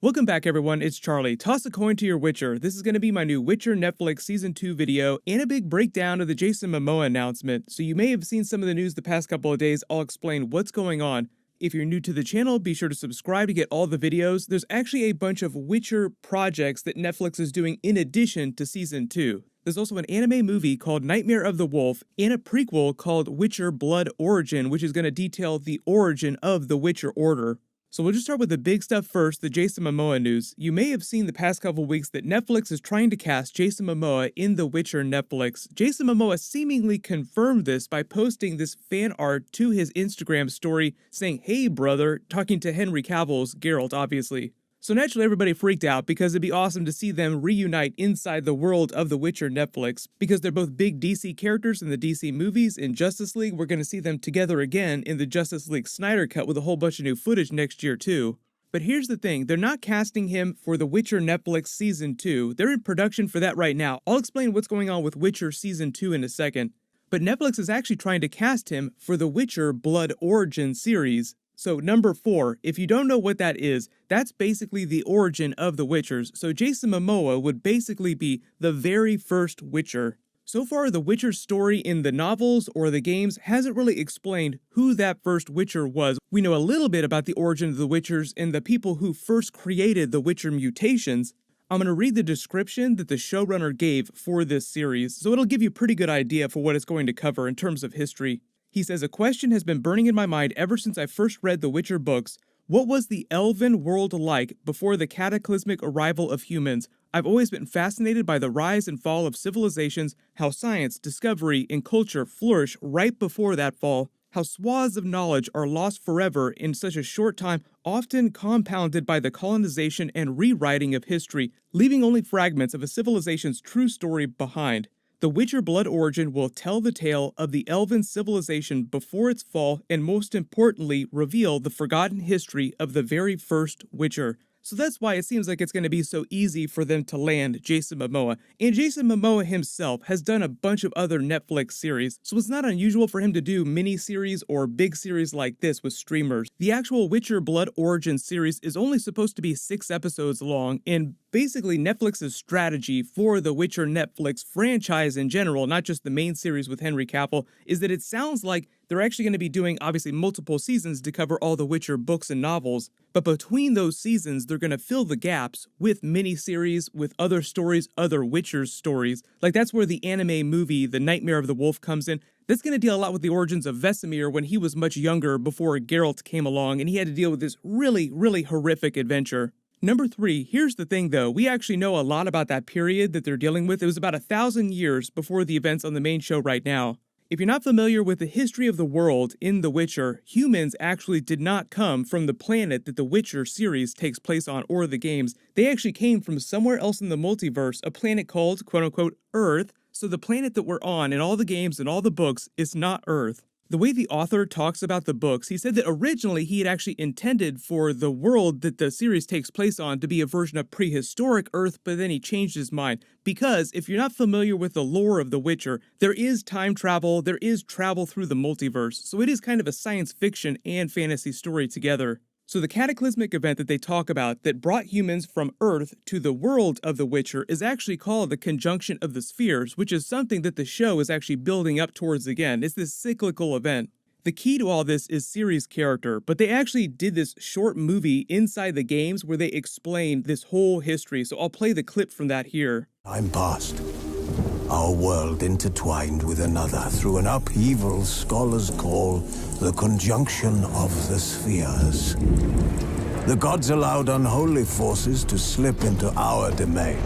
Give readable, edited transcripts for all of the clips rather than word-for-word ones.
Welcome back everyone, it's Charlie. Toss a coin to your Witcher. This is going to be my new Witcher Netflix Season 2 video and a big breakdown of the Jason Momoa announcement. So you may have seen some of the news the past couple of days. I'll explain what's going on. If you're new to the channel, be sure to subscribe to get all the videos. There's actually a bunch of Witcher projects that Netflix is doing in addition to Season 2. There's also an anime movie called Nightmare of the Wolf and a prequel called Witcher Blood Origin, which is going to detail the origin of the Witcher Order. So we'll just start with the big stuff first, the Jason Momoa news. You may have seen the past couple weeks that Netflix is trying to cast Jason Momoa in The Witcher Netflix. Jason Momoa seemingly confirmed this by posting this fan art to his Instagram story saying, "Hey brother," talking to Henry Cavill's Geralt, obviously. So naturally everybody freaked out because it'd be awesome to see them reunite inside the world of The Witcher Netflix. Because they're both big DC characters in the DC movies. In Justice League, we're going to see them together again in the Justice League Snyder Cut with a whole bunch of new footage next year too. But here's the thing, they're not casting him for The Witcher Netflix Season 2. They're in production for that right now. I'll explain what's going on with Witcher Season 2 in a second. But Netflix is actually trying to cast him for the Witcher Blood Origin series. So number 4, if you don't know what that is, that's basically the origin of the Witchers. So Jason Momoa would basically be the very first Witcher. So far, the Witcher story in the novels or the games hasn't really explained who that first Witcher was. We know a little bit about the origin of the Witchers and the people who first created the Witcher mutations. I'm going to read the description that the showrunner gave for this series, so it'll give you a pretty good idea for what it's going to cover in terms of history. He says, "A question has been burning in my mind ever since I first read the Witcher books. What was the elven world like before the cataclysmic arrival of humans? I've always been fascinated by the rise and fall of civilizations, how science, discovery, and culture flourish right before that fall, how swaths of knowledge are lost forever in such a short time, often compounded by the colonization and rewriting of history, leaving only fragments of a civilization's true story behind. The Witcher Blood Origin will tell the tale of the elven civilization before its fall and most importantly reveal the forgotten history of the very first Witcher." So that's why it seems like it's going to be so easy for them to land Jason Momoa. And Jason Momoa himself has done a bunch of other Netflix series, so it's not unusual for him to do mini-series or big series like this with streamers. The actual Witcher Blood Origin series is only supposed to be 6 episodes long, and basically Netflix's strategy for the Witcher Netflix franchise in general, not just the main series with Henry Cavill, is that it sounds like they're actually going to be doing obviously multiple seasons to cover all the Witcher books and novels, but between those seasons they're going to fill the gaps with miniseries, with other stories, other Witcher stories. Like that's where the anime movie, The Nightmare of the Wolf, comes in. That's going to deal a lot with the origins of Vesemir when he was much younger before Geralt came along and he had to deal with this really horrific adventure. Number 3, here's the thing though, we actually know a lot about that period that they're dealing with. It was about 1,000 years before the events on the main show right now. If you're not familiar with the history of the world in The Witcher, humans actually did not come from the planet that The Witcher series takes place on or the games. They actually came from somewhere else in the multiverse, a planet called, quote-unquote, Earth. So the planet that we're on in all the games and all the books is not Earth. The way the author talks about the books, he said that originally he had actually intended for the world that the series takes place on to be a version of prehistoric Earth, but then he changed his mind. Because if you're not familiar with the lore of The Witcher, there is time travel, there is travel through the multiverse, so it is kind of a science fiction and fantasy story together. So the cataclysmic event that they talk about that brought humans from Earth to the world of The Witcher is actually called the Conjunction of the Spheres, which is something that the show is actually building up towards again. It's this cyclical event. The key to all this is Ciri's character, but they actually did this short movie inside the games where they explained this whole history, so I'll play the clip from that here. Time passed. Our world intertwined with another through an upheaval scholars call the Conjunction of the Spheres. The gods allowed unholy forces to slip into our domain.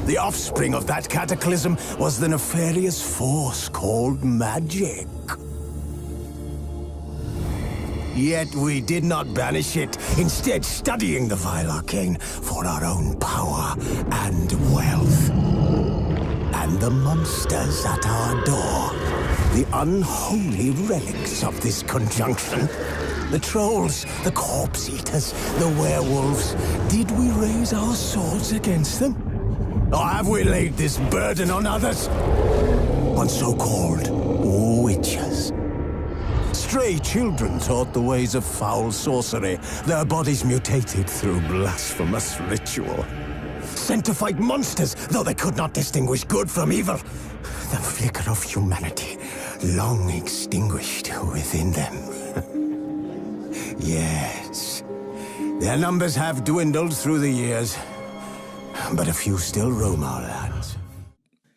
The offspring of that cataclysm was the nefarious force called magic. Yet we did not banish it, instead studying the vile arcane for our own power and wealth. And the monsters at our door, the unholy relics of this conjunction, the trolls, the corpse eaters, the werewolves, did we raise our swords against them? Or have we laid this burden on others? On so-called witches. Stray children taught the ways of foul sorcery, their bodies mutated through blasphemous ritual. Sent to fight monsters, though they could not distinguish good from evil. The flicker of humanity, long extinguished within them. Yes, their numbers have dwindled through the years, but a few still roam our lands.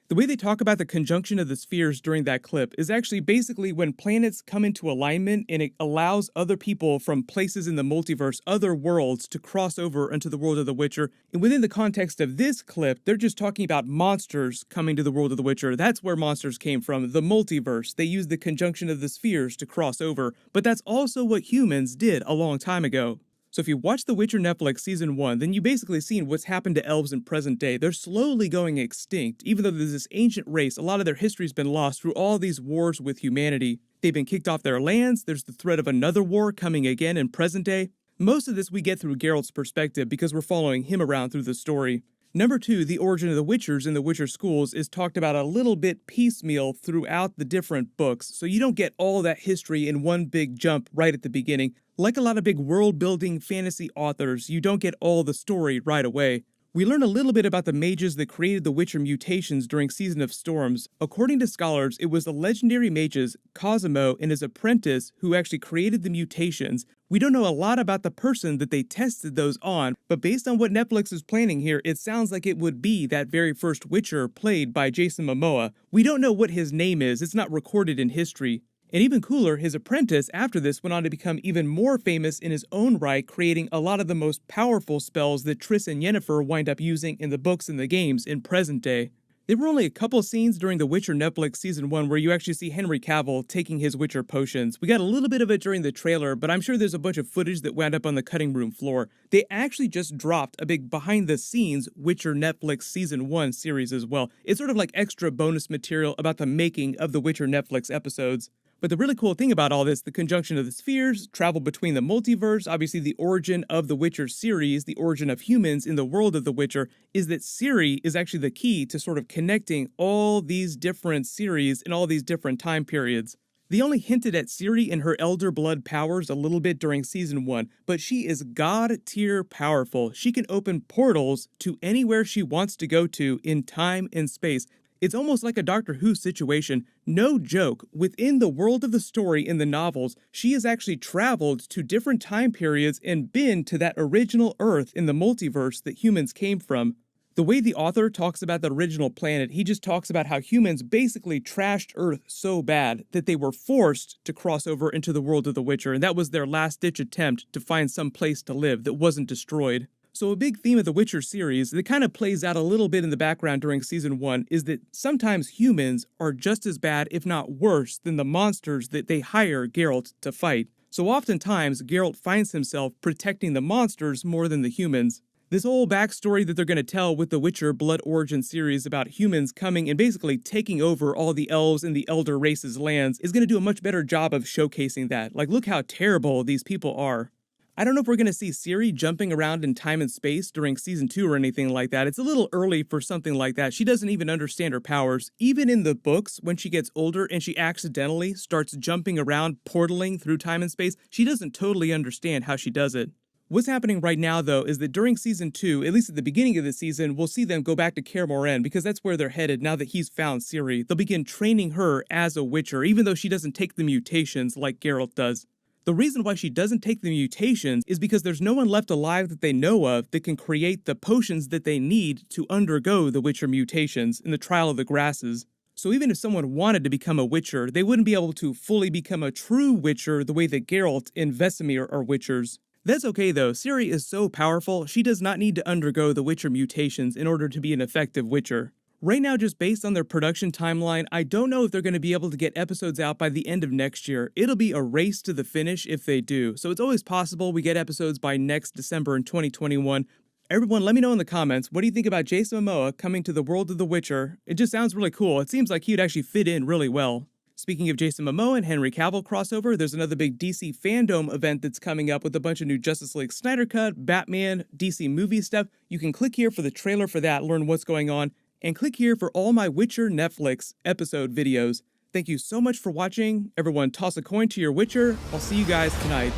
The way they talk about the conjunction of the spheres during that clip is actually basically when planets come into alignment and it allows other people from places in the multiverse, other worlds, to cross over into the world of The Witcher. And within the context of this clip, they're just talking about monsters coming to the world of The Witcher. That's where monsters came from, the multiverse. They used the conjunction of the spheres to cross over, but that's also what humans did a long time ago. So if you watch The Witcher Netflix Season 1, then you basically seen what's happened to elves in present day. They're slowly going extinct. Even though there's this ancient race, a lot of their history's been lost through all these wars with humanity. They've been kicked off their lands, there's the threat of another war coming again in present day. Most of this we get through Geralt's perspective because we're following him around through the story. Number 2, the origin of the Witchers in the Witcher schools is talked about a little bit piecemeal throughout the different books, so you don't get all that history in one big jump right at the beginning. Like a lot of big world-building fantasy authors, you don't get all the story right away. We learn a little bit about the mages that created the Witcher mutations during Season of Storms. According to scholars, it was the legendary mages Cosimo and his apprentice who actually created the mutations. We don't know a lot about the person that they tested those on, but based on what Netflix is planning here, it sounds like it would be that very first Witcher played by Jason Momoa. We don't know what his name is, it's not recorded in history. And even cooler, his apprentice after this went on to become even more famous in his own right, creating a lot of the most powerful spells that Triss and Yennefer wind up using in the books and the games in present day. There were only a couple scenes during The Witcher Netflix Season 1 where you actually see Henry Cavill taking his Witcher potions. We got a little bit of it during the trailer, but I'm sure there's a bunch of footage that wound up on the cutting room floor. They actually just dropped a big behind-the-scenes Witcher Netflix Season 1 series as well. It's sort of like extra bonus material about the making of the Witcher Netflix episodes. But the really cool thing about all this, the conjunction of the spheres, travel between the multiverse, obviously the origin of the Witcher series, the origin of humans in the world of The Witcher, is that Ciri is actually the key to sort of connecting all these different series in all these different time periods. They only hinted at Ciri and her Elder Blood powers a little bit during Season 1, but she is god-tier powerful. She can open portals to anywhere she wants to go to in time and space. It's almost like a Doctor Who situation. No joke, within the world of the story in the novels, she has actually traveled to different time periods and been to that original Earth in the multiverse that humans came from. The way the author talks about the original planet, he just talks about how humans basically trashed Earth so bad that they were forced to cross over into the world of The Witcher, and that was their last-ditch attempt to find some place to live that wasn't destroyed. So a big theme of the Witcher series that kind of plays out a little bit in the background during Season 1 is that sometimes humans are just as bad, if not worse, than the monsters that they hire Geralt to fight. So oftentimes, Geralt finds himself protecting the monsters more than the humans. This whole backstory that they're going to tell with the Witcher Blood Origin series about humans coming and basically taking over all the elves and the elder race's lands is going to do a much better job of showcasing that. Like, look how terrible these people are. I don't know if we're going to see Ciri jumping around in time and space during Season 2 or anything like that. It's a little early for something like that. She doesn't even understand her powers. Even in the books, when she gets older and she accidentally starts jumping around, portaling through time and space, she doesn't totally understand how she does it. What's happening right now, though, is that during Season 2, at least at the beginning of the season, we'll see them go back to Kaer Morhen because that's where they're headed now that he's found Ciri. They'll begin training her as a Witcher, even though she doesn't take the mutations like Geralt does. The reason why she doesn't take the mutations is because there's no one left alive that they know of that can create the potions that they need to undergo the Witcher mutations in the Trial of the Grasses. So even if someone wanted to become a Witcher, they wouldn't be able to fully become a true Witcher the way that Geralt and Vesemir are Witchers. That's okay though, Ciri is so powerful, she does not need to undergo the Witcher mutations in order to be an effective Witcher. Right now, just based on their production timeline, I don't know if they're going to be able to get episodes out by the end of next year. It'll be a race to the finish if they do, so it's always possible we get episodes by next December in 2021. Everyone, let me know in the comments, what do you think about Jason Momoa coming to the world of The Witcher? It just sounds really cool. It seems like he'd actually fit in really well. Speaking of Jason Momoa and Henry Cavill crossover, there's another big DC fandom event that's coming up with a bunch of new Justice League Snyder Cut, Batman, DC movie stuff. You can click here for the trailer for that, learn what's going on, and click here for all my Witcher Netflix episode videos. Thank you so much for watching. Everyone toss a coin to your Witcher. I'll see you guys tonight.